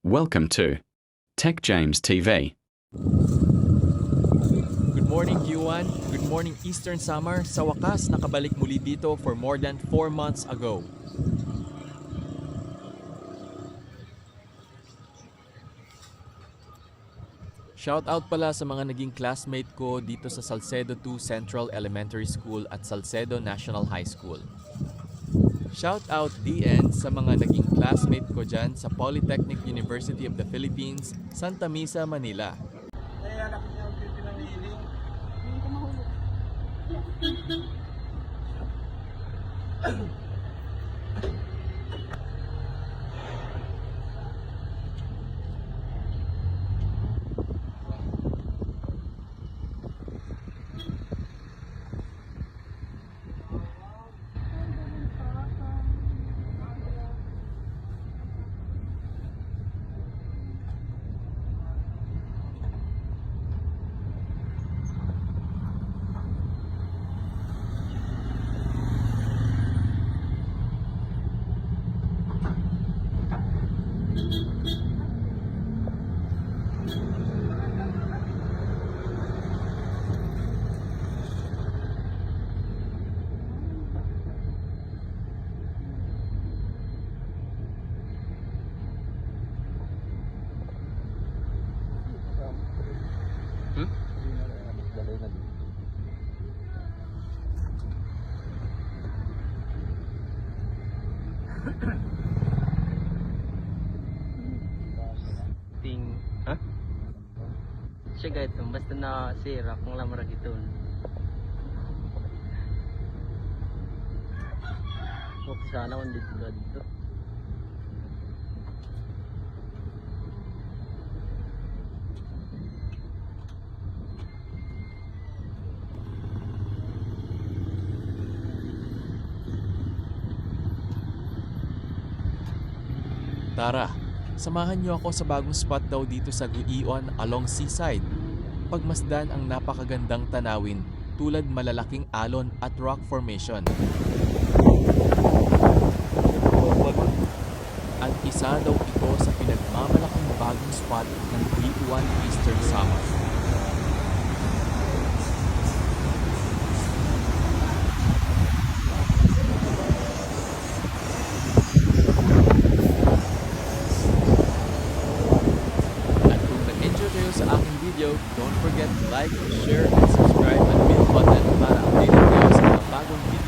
Welcome to Tech James TV. Good morning, Yuan. Good morning, Eastern Summer. Sa wakas, nakabalik muli dito for more than 4 months ago. Shoutout pala sa mga naging classmate ko dito sa Salcedo 2 Central Elementary School at Salcedo National High School. Shoutout DN sa mga naging classmate ko dyan sa Polytechnic University of the Philippines, Santa Mesa, Manila. Siya kahit basta na sira kung lamang ito. Huwag sana kung dito. Tara, samahan niyo ako sa bagong spot daw dito sa Guion along seaside. Pagmasdan ang napakagandang tanawin tulad malalaking alon at rock formation. At isa daw ito sa pinagmamalaking bagong spot ng Guion Eastern Summer. Sa aking video, don't forget to like, share, and subscribe at bell button para updated kayo sa mga bagong video.